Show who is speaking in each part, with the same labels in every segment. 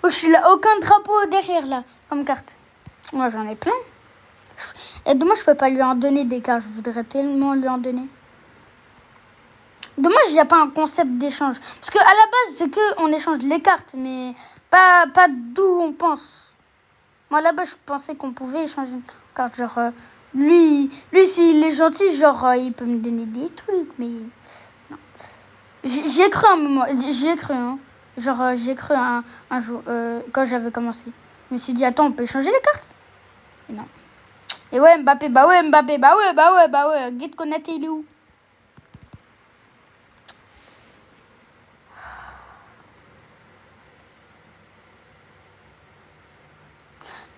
Speaker 1: Il a aucun drapeau derrière, là, comme carte. Moi, j'en ai plein. Et dommage, je peux pas lui en donner des cartes. Je voudrais tellement lui en donner. Dommage, il n'y a pas un concept d'échange. Parce qu'à la base, c'est qu'on échange les cartes, mais pas d'où on pense. Moi, là-bas, je pensais qu'on pouvait échanger une carte. Genre, lui s'il est gentil, genre, il peut me donner des trucs, mais... Non. J'y ai cru un moment. J'y ai cru, hein. Genre, j'y ai cru un jour, quand j'avais commencé. Je me suis dit, attends, on peut échanger les cartes? Et non. Et ouais, Mbappé, bah ouais. Guide Konaté, il est où?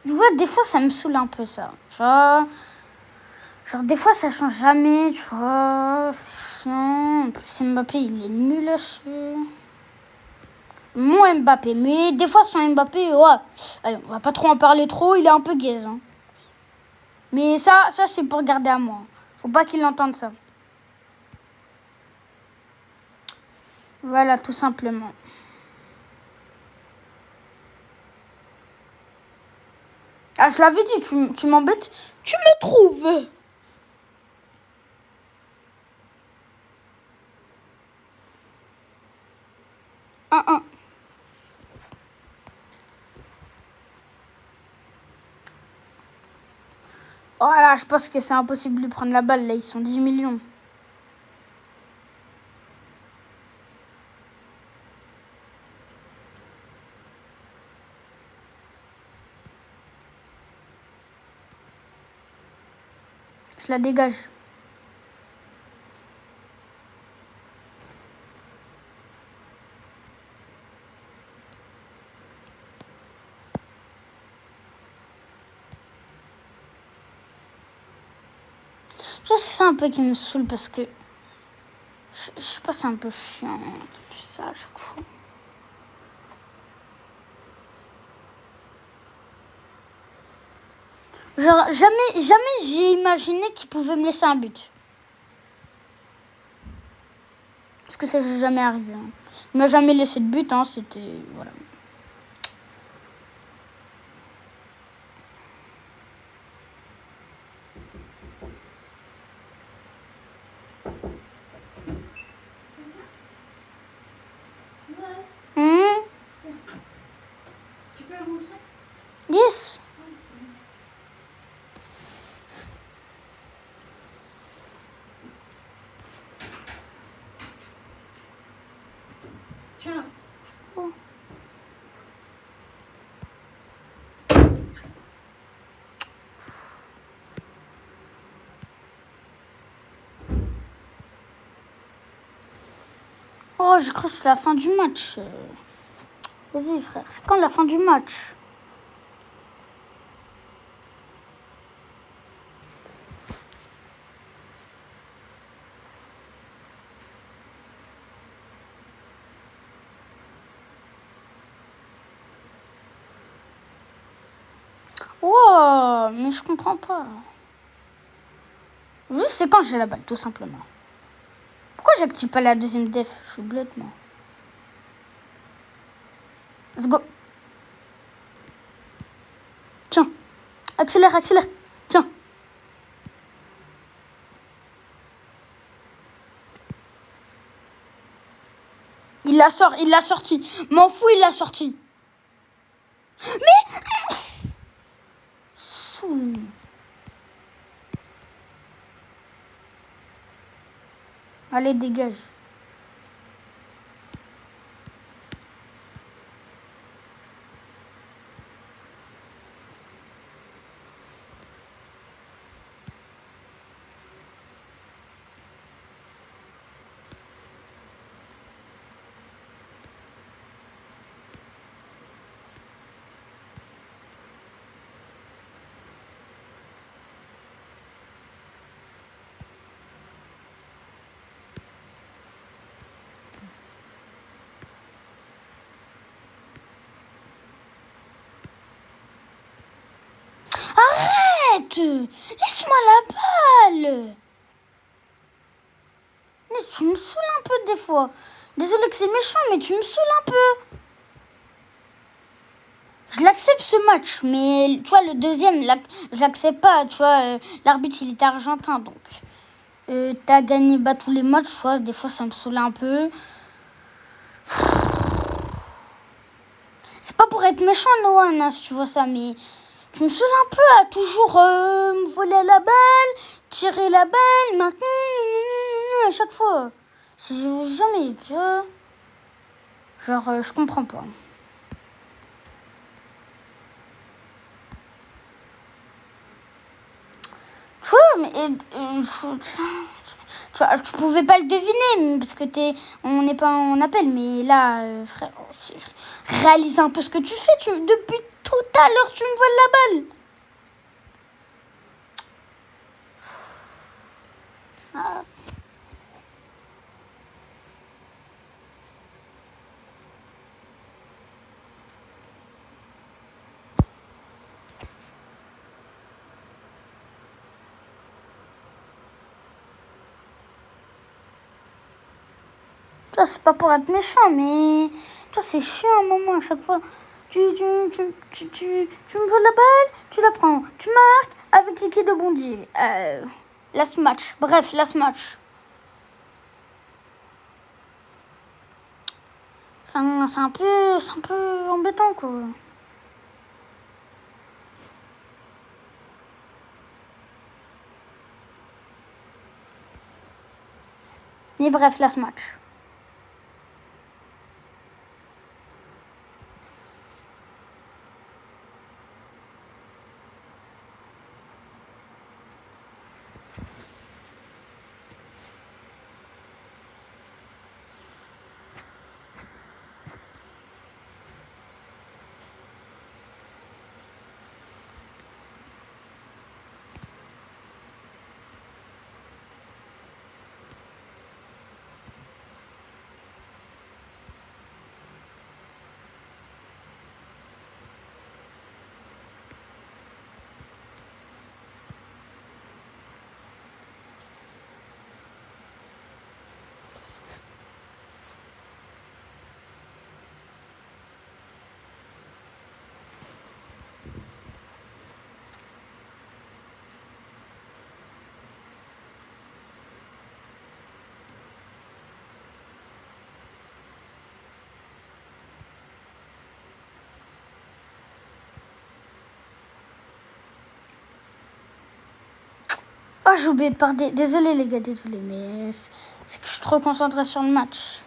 Speaker 1: Tu vois, des fois, ça me saoule un peu, ça. Genre, des fois, ça change jamais, tu vois. C'est chiant. En plus, Mbappé, il est nul là-dessus. Mon Mbappé. Mais des fois, son Mbappé, ouais. Allez, on va pas trop en parler trop, il est un peu gaze. Hein. Mais ça c'est pour garder à moi. Faut pas qu'il entende ça. Voilà, tout simplement. Ah, je l'avais dit, tu m'embêtes. Tu me trouves. Un. Voilà, je pense que c'est impossible de prendre la balle. Là, ils sont 10 millions. Je la dégage. Je sais, c'est un peu qui me saoule parce que... Je sais pas, c'est un peu chiant. Tout ça à chaque fois. Genre, jamais j'ai imaginé qu'il pouvait me laisser un but. Parce que ça n'est jamais arrivé. Hein. Il m'a jamais laissé de but, hein, c'était... Voilà.
Speaker 2: Tu peux la montrer?
Speaker 1: Yes.
Speaker 2: Tiens.
Speaker 1: Oh. Oh, je crois que c'est la fin du match. Vas-y, frère, c'est quand la fin du match? Oh, mais je comprends pas. Juste, c'est quand j'ai la balle, tout simplement. Pourquoi j'active pas la deuxième def? Je suis bleude, moi. Let's go. Tiens. Accélère. Tiens. Il l'a sorti. M'en fous, il l'a sorti. Mais... Soul. Allez, dégage. Arrête! Laisse-moi la balle! Mais tu me saoules un peu des fois. Désolée que c'est méchant, mais tu me saoules un peu. Je l'accepte ce match, mais tu vois, le deuxième, je l'accepte pas. Tu vois, l'arbitre, il était argentin, donc t'as gagné tous les matchs. Soit des fois, ça me saoulait un peu. C'est pas pour être méchant, Noah, hein, si tu vois ça, mais tu me saoules un peu à toujours me voler la balle, tirer la balle, maintenir, à chaque fois. C'est jamais, tu vois. Genre, je comprends pas. Tu vois, mais tu pouvais pas le deviner parce que on n'est pas en appel, mais là, frère, réalise un peu ce que tu fais. Depuis tout à l'heure, tu me voles la balle. Ah. Ça, c'est pas pour être méchant, mais toi, c'est chiant un moment à chaque fois. Tu me voles la balle, tu la prends, tu marques avec l'équipe de Bondy. Last match. Bref, last match. Enfin, c'est un peu embêtant, quoi. Mais bref, last match. Oh, j'ai oublié de parler. Désolé, les gars, désolé, mais c'est que je suis trop concentrée sur le match.